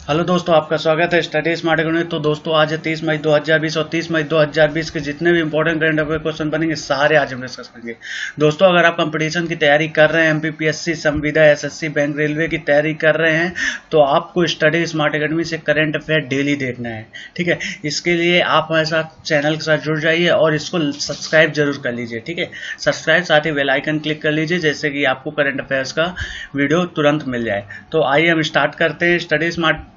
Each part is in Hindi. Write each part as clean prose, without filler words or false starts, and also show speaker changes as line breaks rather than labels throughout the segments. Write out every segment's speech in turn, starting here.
हेलो दोस्तों, आपका स्वागत है स्टडी स्मार्ट अकेडमी। तो दोस्तों आज है 30 मई 2020 और 30 मई 2020 के जितने भी इंपॉर्टेंट करंट अफेयर क्वेश्चन बनेंगे सारे आज हम डिस्कस करेंगे। दोस्तों अगर आप कंपटीशन की तैयारी कर रहे हैं, एमपीपीएससी, संविदा, एसएससी, बैंक, रेलवे की तैयारी कर रहे हैं तो आपको स्टडी स्मार्ट अकेडमी से करंट अफेयर डेली देखना है। ठीक है, इसके लिए आप हमारे साथ चैनल के साथ जुड़ जाइए और इसको सब्सक्राइब जरूर कर लीजिए। ठीक है, सब्सक्राइब साथ ही बेल आइकन क्लिक कर लीजिए जैसे कि आपको करंट अफेयर्स का वीडियो तुरंत मिल जाए। तो आइए हम स्टार्ट करते हैं। स्टडी स्मार्ट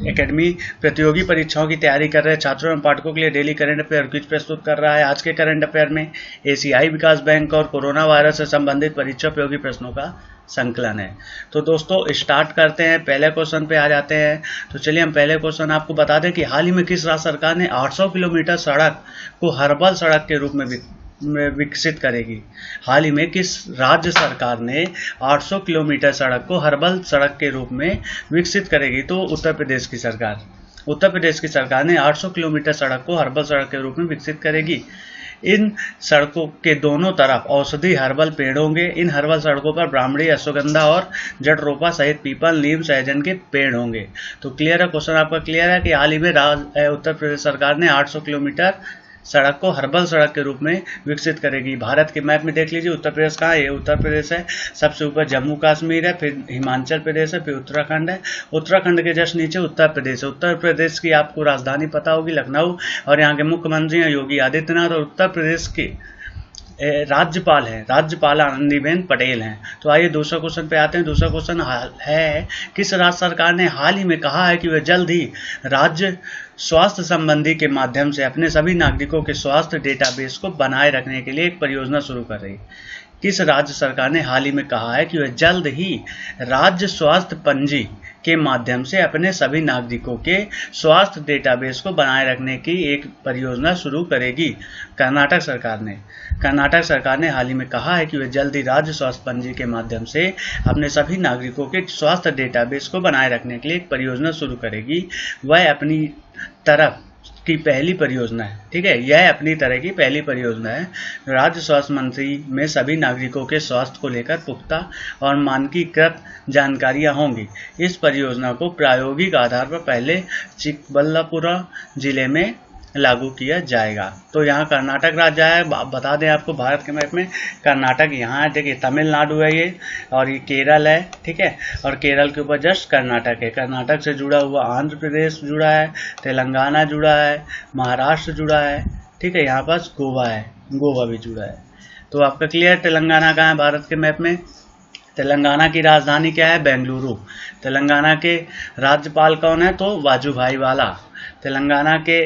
एकेडमी प्रतियोगी परीक्षाओं की तैयारी कर रहे छात्रों एवं पाठकों के लिए डेली करंट अफेयर क्विज प्रस्तुत कर रहा है। आज के करंट अफेयर में एशियाई विकास बैंक और कोरोना वायरस से संबंधित परीक्षा उपयोगी प्रश्नों का संकलन है। तो दोस्तों स्टार्ट करते हैं, पहले क्वेश्चन पे आ जाते हैं। तो चलिए हम पहले क्वेश्चन आपको बता दें कि हाल ही में किस राज्य सरकार ने 800 किलोमीटर सड़क को हर्बल सड़क के रूप में विकसित करेगी। हाल ही में किस राज्य सरकार ने 800 किलोमीटर सड़क को हर्बल सड़क के रूप में विकसित करेगी? तो उत्तर प्रदेश की सरकार। उत्तर प्रदेश की सरकार ने 800 किलोमीटर सड़क को हर्बल सड़क के रूप में विकसित करेगी। इन सड़कों के दोनों तरफ औषधि हर्बल पेड़ होंगे। इन हर्बल सड़कों पर ब्राह्मणी, अश्वगंधा और जड़रोपा सहित पीपल, नीम, सहजन के पेड़ होंगे। तो क्लियर है, क्वेश्चन आपका क्लियर है कि हाल ही में उत्तर प्रदेश सरकार ने 800 किलोमीटर सड़क को हर्बल सड़क के रूप में विकसित करेगी। भारत के मैप में देख लीजिए उत्तर प्रदेश कहाँ है। ये उत्तर प्रदेश है, सबसे ऊपर जम्मू कश्मीर है, फिर हिमाचल प्रदेश है, फिर उत्तराखंड है। उत्तराखंड के जस्ट नीचे उत्तर प्रदेश है। उत्तर प्रदेश की आपको राजधानी पता होगी लखनऊ, और यहाँ के मुख्यमंत्री हैं योगी आदित्यनाथ, और उत्तर प्रदेश के राज्यपाल हैं, राज्यपाल आनंदीबेन पटेल हैं। तो आइए दूसरा क्वेश्चन पे आते हैं। दूसरा क्वेश्चन है किस राज्य सरकार ने हाल ही में कहा है कि वह जल्द ही राज्य स्वास्थ्य संबंधी के माध्यम से अपने सभी नागरिकों के स्वास्थ्य डेटाबेस को बनाए रखने के लिए एक परियोजना शुरू कर रही है? किस राज्य सरकार ने हाल ही में कहा है कि वह जल्द ही राज्य स्वास्थ्य पंजी के माध्यम से अपने सभी नागरिकों के स्वास्थ्य डेटाबेस को बनाए रखने की एक परियोजना शुरू करेगी? कर्नाटक सरकार ने। कर्नाटक सरकार ने हाल ही में कहा है कि वह जल्द ही राज्य स्वास्थ्य पंजी के माध्यम से अपने सभी नागरिकों के स्वास्थ्य डेटाबेस को बनाए रखने के लिए एक परियोजना शुरू करेगी। वह अपनी तरफ की पहली परियोजना है। ठीक है, यह अपनी तरह की पहली परियोजना है। राज्य स्वास्थ्य मंत्री में सभी नागरिकों के स्वास्थ्य को लेकर पुख्ता और मानकीकृत जानकारियां होंगी। इस परियोजना को प्रायोगिक आधार पर पहले चिकबल्लापुरा जिले में लागू किया जाएगा। तो यहाँ कर्नाटक राज्य है, बता दें आपको भारत के मैप में कर्नाटक यहाँ है। देखिए तमिलनाडु है ये, और ये केरल है। ठीक है, और केरल के ऊपर जस्ट कर्नाटक है। कर्नाटक से जुड़ा हुआ आंध्र प्रदेश जुड़ा है, तेलंगाना जुड़ा है, महाराष्ट्र जुड़ा है। ठीक है, यहाँ पास गोवा है, गोवा भी जुड़ा है। तो आपका क्लियर तेलंगाना कहाँ है भारत के मैप में? तेलंगाना की राजधानी क्या है? बेंगलुरु। तेलंगाना के राज्यपाल कौन है? तो वाजुभाई वाला। तेलंगाना के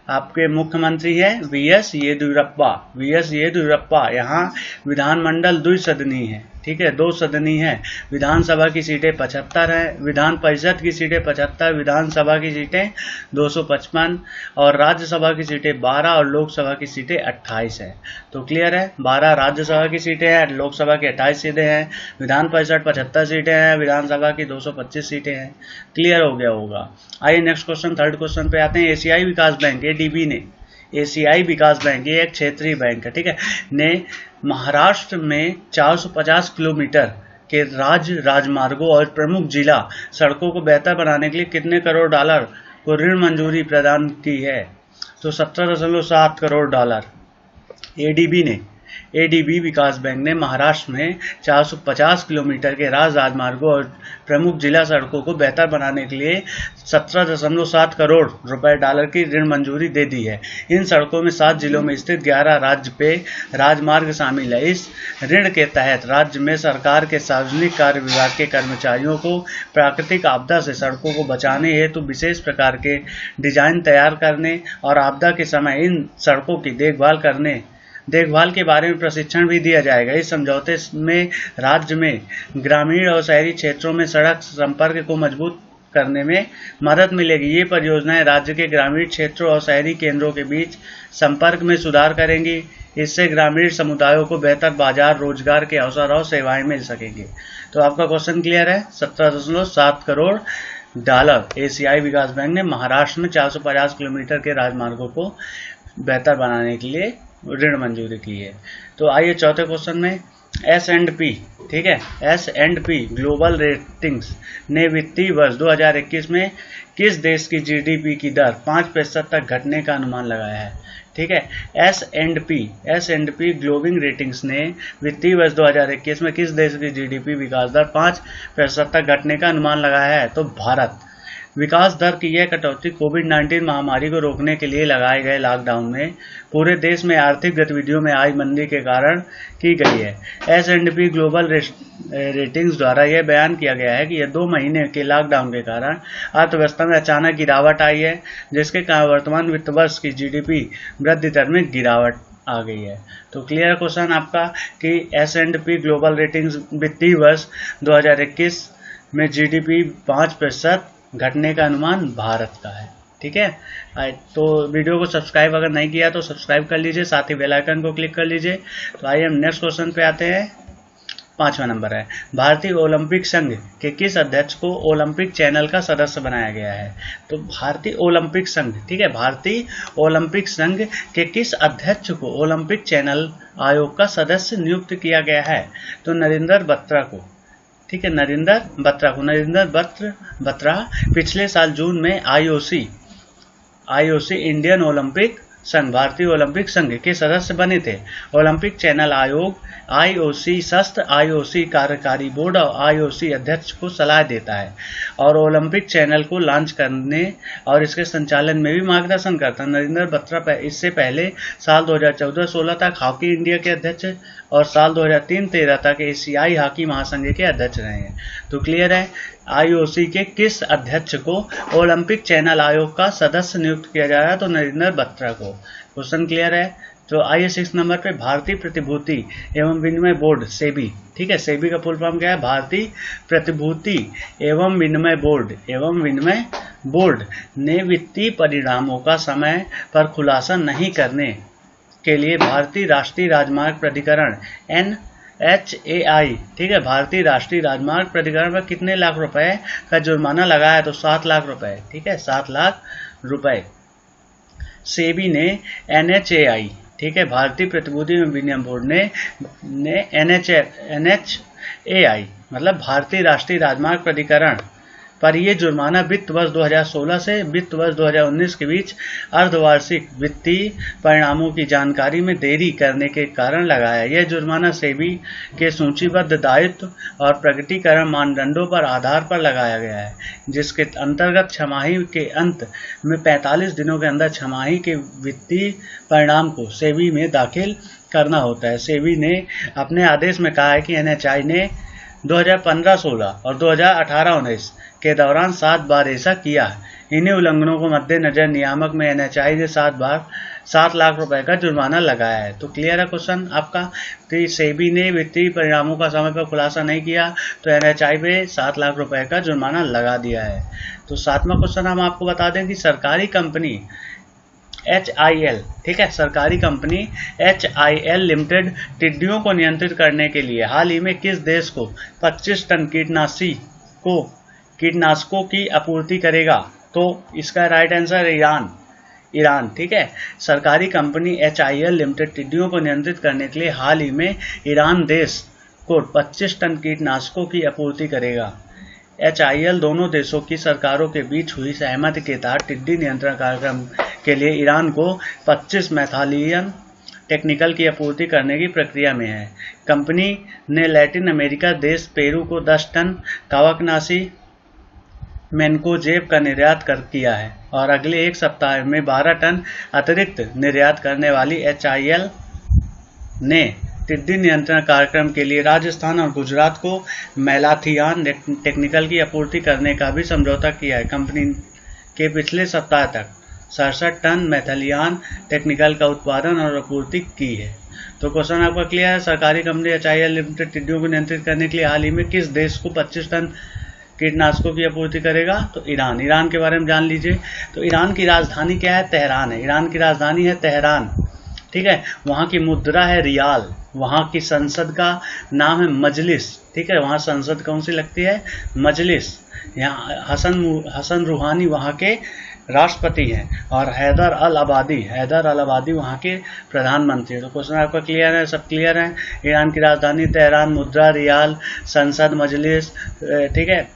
आपके मुख्यमंत्री है वीएस येदियुरप्पा। वीएस येदियुरप्पा। यहाँ विधानमंडल द्विसदनी है। ठीक है, 2 सदनी है। विधानसभा की सीटें 75 है, विधान परिषद की सीटें 75, विधानसभा की सीटें 255 और राज्यसभा की सीटें 12 और लोकसभा की सीटें 28 है। तो क्लियर है, 12 राज्यसभा की सीटें हैं, लोकसभा की 28 सीटें हैं, विधान परिषद 75 सीटें हैं, विधानसभा की 225 सीटें हैं। क्लियर हो गया होगा। आइए नेक्स्ट क्वेश्चन, थर्ड क्वेश्चन पे आते हैं। एशियाई विकास बैंक एडीबी ने, एशियाई विकास बैंक ये एक क्षेत्रीय बैंक है, ठीक है, ने महाराष्ट्र में 450 किलोमीटर के राज्य राजमार्गों और प्रमुख जिला सड़कों को बेहतर बनाने के लिए कितने करोड़ डॉलर को ऋण मंजूरी प्रदान की है? तो 17.7 करोड़ डॉलर एडीबी विकास बैंक ने महाराष्ट्र में 450 किलोमीटर के राजमार्गों और प्रमुख जिला सड़कों को बेहतर बनाने के लिए 17.7 करोड़ रुपए डॉलर की ऋण मंजूरी दे दी है। इन सड़कों में 7 जिलों में स्थित 11 राज्य पे राजमार्ग शामिल है। इस ऋण के तहत राज्य में सरकार के सार्वजनिक कार्य विभाग के कर्मचारियों को प्राकृतिक आपदा से सड़कों को बचाने हेतु विशेष प्रकार के डिजाइन तैयार करने और आपदा के समय इन सड़कों की देखभाल के बारे में प्रशिक्षण भी दिया जाएगा। इस समझौते में राज्य में ग्रामीण और शहरी क्षेत्रों में सड़क संपर्क को मजबूत करने में मदद मिलेगी। ये परियोजनाएं राज्य के ग्रामीण क्षेत्रों और शहरी केंद्रों के बीच संपर्क में सुधार करेंगी। इससे ग्रामीण समुदायों को बेहतर बाजार, रोजगार के अवसर और सेवाएं मिल सकेंगी। तो आपका क्वेश्चन क्लियर है। 17.7 करोड़ डॉलर एशियाई विकास बैंक ने महाराष्ट्र में 450 किलोमीटर के राजमार्गों को बेहतर बनाने के लिए ऋण मंजूरी की है। तो आइए चौथे क्वेश्चन में S&P, ठीक है, S&P ग्लोबल रेटिंग्स ने वित्तीय वर्ष 2021 में किस देश की जीडीपी की दर 5% तक घटने का अनुमान लगाया है? ठीक है, S&P ग्लोबल रेटिंग्स ने वित्तीय वर्ष 2021 में किस देश की जीडीपी विकास दर 5% तक घटने का अनुमान लगाया है? तो भारत। विकास दर की यह कटौती कोविड-19 महामारी को रोकने के लिए लगाए गए लॉकडाउन में पूरे देश में आर्थिक गतिविधियों में आई मंदी के कारण की गई है। S&P ग्लोबल रेटिंग्स द्वारा यह बयान किया गया है कि यह 2 महीने के लॉकडाउन के कारण अर्थव्यवस्था में अचानक गिरावट आई है, जिसके कारण वर्तमान वित्त वर्ष की जीडीपी वृद्धि दर में गिरावट आ गई है। तो क्लियर क्वेश्चन आपका कि S&P ग्लोबल रेटिंग्स वित्तीय वर्ष 2021 में जीडीपी 5% घटने का अनुमान भारत का है। ठीक है, तो वीडियो को सब्सक्राइब अगर नहीं किया तो सब्सक्राइब कर लीजिए, साथ ही बेल आइकन को क्लिक कर लीजिए। तो आइए हम नेक्स्ट क्वेश्चन पे आते हैं। 5वां नंबर है, भारतीय ओलंपिक संघ के किस अध्यक्ष को ओलंपिक चैनल का सदस्य बनाया गया है? तो भारतीय ओलंपिक संघ, ठीक है, भारतीय ओलंपिक संघ के किस अध्यक्ष को ओलंपिक चैनल आयोग का सदस्य नियुक्त किया गया है? तो नरेंद्र बत्रा को, ठीक है, नरेंद्र बत्रा पिछले साल जून में आईओसी इंडियन ओलंपिक संघ, भारतीय ओलंपिक संघ के सदस्य बने थे। ओलंपिक चैनल आयोग आईओसी शस्त्र, आईओसी कार्यकारी बोर्ड और आईओसी अध्यक्ष को सलाह देता है और ओलंपिक चैनल को लॉन्च करने और इसके संचालन में भी मार्गदर्शन करता है। नरेंद्र बत्रा इससे पहले साल 2014-16 तक हॉकी इंडिया के अध्यक्ष और साल 2003-13 तक एशियाई हॉकी महासंघ के अध्यक्ष रहे हैं। तो क्लियर है, आईओसी के किस अध्यक्ष को ओलंपिक चैनल आयोग का सदस्य नियुक्त किया जा रहा है? तो नरेंद्र बत्रा को। क्वेश्चन क्लियर है। तो आइए 6 नंबर पे, भारतीय प्रतिभूति एवं विनिमय बोर्ड सेबी, ठीक है, सेबी का फुल फॉर्म क्या है? भारतीय प्रतिभूति एवं विनिमय बोर्ड ने वित्तीय परिणामों का समय पर खुलासा नहीं करने के लिए भारतीय राष्ट्रीय राजमार्ग प्राधिकरण NHAI, ठीक है, भारतीय राष्ट्रीय राजमार्ग प्राधिकरण पर कितने लाख रुपए का जुर्माना लगाया? तो 7 लाख रुपए, ठीक है, 7 लाख रुपए। सेबी ने NHAI, ठीक है, भारतीय प्रतिभूति एवं विनिमय बोर्ड ने NHAI मतलब भारतीय राष्ट्रीय राजमार्ग प्राधिकरण पर यह जुर्माना वित्त वर्ष 2016 से वित्त वर्ष 2019 के बीच अर्धवार्षिक वित्तीय परिणामों की जानकारी में देरी करने के कारण लगाया। यह जुर्माना सेबी के सूचीबद्ध दायित्व और प्रकटीकरण मानदंडों पर आधार पर लगाया गया है, जिसके अंतर्गत छमाही के अंत में 45 दिनों के अंदर छमाही के वित्तीय परिणाम को सेबी में दाखिल करना होता है। सेबी ने अपने आदेश में कहा है कि NHAI ने 2015-16 और 2018-19 के दौरान 7 बार ऐसा किया। इन्हीं उल्लंघनों को मद्देनजर नियामक में NHAI ने 7 लाख रुपए का जुर्माना लगाया है। तो क्लियर है क्वेश्चन आपका कि सेबी ने वित्तीय परिणामों का समय पर खुलासा नहीं किया तो NHAI पे 7 लाख रुपए का जुर्माना लगा दिया है। तो 7वां क्वेश्चन हम आपको बता दें कि सरकारी कंपनी HIL, ठीक है, सरकारी कंपनी HIL लिमिटेड टिड्डियों को नियंत्रित करने के लिए हाल ही में किस देश को 25 टन कीटनाशकों की आपूर्ति करेगा? तो इसका राइट आंसर ईरान, ठीक है, सरकारी कंपनी HIL लिमिटेड टिड्डियों को नियंत्रित करने के लिए हाल ही में ईरान देश को 25 टन कीटनाशकों की आपूर्ति करेगा। HIL दोनों देशों की सरकारों के बीच हुई सहमति के तहत टिड्डी नियंत्रण कार्यक्रम के लिए ईरान को 25 मेथालियन टेक्निकल की आपूर्ति करने की प्रक्रिया में है। कंपनी ने लैटिन अमेरिका देश पेरू को 10 टन कवकनाशी मैनकोजेब का निर्यात किया है और अगले 1 सप्ताह में 12 टन अतिरिक्त निर्यात करने वाली HIL ने टिड्डी नियंत्रण कार्यक्रम के लिए राजस्थान और गुजरात को मेलाथियान टेक्निकल की आपूर्ति करने का भी समझौता किया है। कंपनी के पिछले सप्ताह तक 67 टन मेथालियान टेक्निकल का उत्पादन और आपूर्ति की है। तो क्वेश्चन आपका क्लियर है, सरकारी कंपनी HIL लिमिटेड टिड्डियों को नियंत्रित करने के लिए हाल ही में किस देश को 25 टन कीटनाशकों की आपूर्ति करेगा? तो ईरान के बारे में जान लीजिए। तो ईरान की राजधानी क्या है? तेहरान है। ईरान की राजधानी है तेहरान, ठीक है, वहाँ की मुद्रा है रियाल, वहाँ की संसद का नाम है मजलिस, ठीक है, वहाँ संसद कौन सी लगती है? मजलिस। यहाँ हसन रूहानी वहाँ के राष्ट्रपति हैं, और हैदर अल अबादी वहाँ के प्रधानमंत्री। तो क्वेश्चन आपका क्लियर है, सब क्लियर है। ईरान की राजधानी तेहरान, मुद्रा रियाल, संसद मजलिस, ठीक है,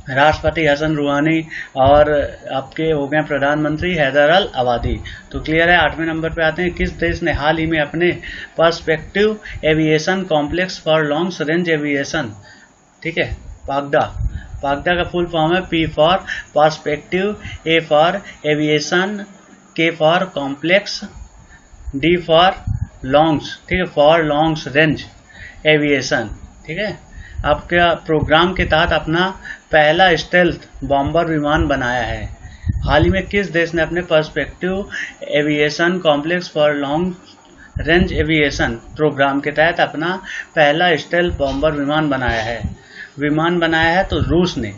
राष्ट्रपति हसन रूहानी, और आपके हो गए प्रधानमंत्री हैदर अल अबादी। तो क्लियर है। 8वें नंबर पे आते हैं, किस देश ने हाल ही में अपने perspective aviation complex for long range aviation, ठीक है, पागदा का फुल फॉर्म है P for perspective, A for aviation, K for complex, D for longs, ठीक है, फॉर लॉन्ग्स रेंज एविएशन, ठीक है, आपका प्रोग्राम के तहत अपना पहला स्टेल्थ बॉम्बर विमान बनाया है। हाल ही में किस देश ने अपने perspective aviation complex for long range aviation programme के तहत अपना पहला स्टेल्थ बॉम्बर विमान बनाया है? तो रूस ने,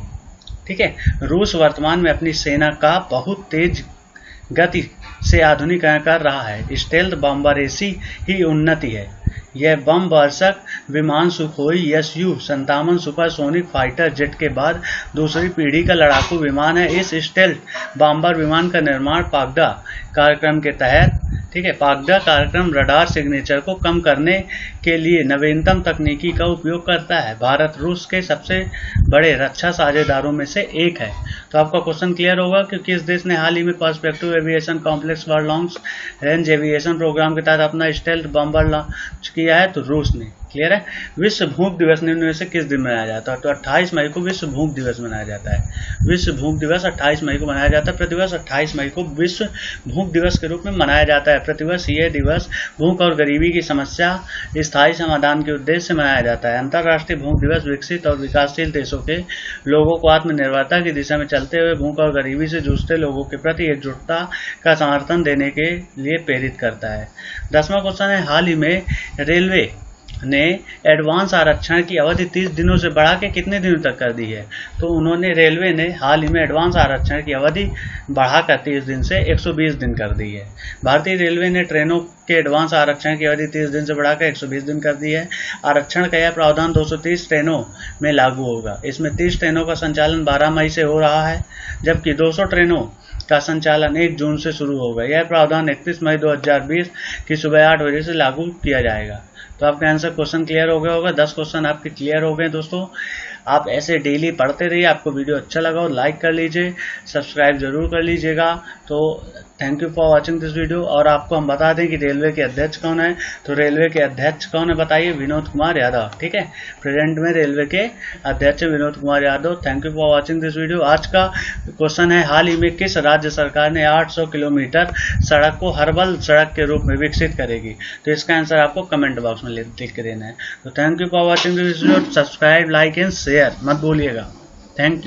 ठीक है। रूस वर्तमान में अपनी सेना का बहुत तेज गति से आधुनिकीकरण कर रहा है। स्टेल्थ बॉम्बरेसी ही उन्नति है। यह बम वर्षक विमान Sukhoi Su-57 supersonic fighter jet के बाद दूसरी पीढ़ी का लड़ाकू विमान है। इस स्टेल्थ बॉम्बर विमान का निर्माण पागदा कार्यक्रम के तहत, ठीक है, पागदा कार्यक्रम रडार सिग्नेचर को कम करने के लिए नवीनतम तकनीकी का उपयोग करता है। भारत रूस के सबसे बड़े रक्षा साझेदारों में से एक है। तो आपका क्वेश्चन क्लियर होगा कि किस देश ने हाल ही में perspective aviation complex for long range aviation programme के तहत अपना स्टेल्थ बॉम्बर लॉन्च किया है? तो रूस ने। क्लियर है। विश्व भूख दिवस निम्न में से किस दिन मनाया जाता है? तो 28 मई को विश्व भूख दिवस मनाया जाता है। विश्व भूख दिवस 28 मई को मनाया जाता है। प्रतिवर्ष 28 मई को विश्व भूख दिवस के रूप में मनाया जाता है। प्रतिवर्ष यह दिवस भूख और गरीबी की समस्या स्थायी समाधान के उद्देश्य से मनाया जाता है। अंतर्राष्ट्रीय भूख दिवस विकसित और विकासशील देशों के लोगों को आत्मनिर्भरता की दिशा में चलते हुए भूख और गरीबी से जूझते लोगों के प्रति एकजुटता का समर्थन देने के लिए प्रेरित करता है। 10वां क्वेश्चन है, हाल ही में रेलवे ने एडवांस आरक्षण की अवधि 30 दिनों से बढ़ा के कितने दिनों तक कर दी है? तो रेलवे ने हाल ही में एडवांस आरक्षण की अवधि बढ़ाकर 30 दिन से 120 दिन कर दी है। भारतीय रेलवे ने ट्रेनों के एडवांस आरक्षण की अवधि 30 दिन से बढ़ाकर 120 दिन कर दी है। आरक्षण का यह प्रावधान 230 ट्रेनों में लागू होगा। इसमें 30 ट्रेनों का संचालन 12 मई से हो रहा है, जबकि 200 ट्रेनों का संचालन 1 जून से शुरू होगा। यह प्रावधान 31 मई 2020 की सुबह 8 बजे से लागू किया जाएगा। तो आपका आंसर क्वेश्चन क्लियर हो गया होगा। 10 क्वेश्चन आपके क्लियर हो गए दोस्तों। आप ऐसे डेली पढ़ते रहिए। आपको वीडियो अच्छा लगा हो लाइक कर लीजिए, सब्सक्राइब जरूर कर लीजिएगा। तो thank you for watching this video. और आपको हम बता दें कि रेलवे के अध्यक्ष कौन है। तो रेलवे के अध्यक्ष कौन है बताइए? विनोद कुमार यादव, ठीक है। प्रेजेंट में रेलवे के अध्यक्ष Vinod Kumar Yadav. Thank you for watching this video. आज का क्वेश्चन है, हाल ही में किस राज्य सरकार ने 800 किलोमीटर सड़क को हर्बल सड़क के रूप में विकसित करेगी? तो इसका आंसर आपको कमेंट बॉक्स में लिख के देना है। तो thank you for watching this video. Subscribe, like and share मत भूलिएगा। Thank you.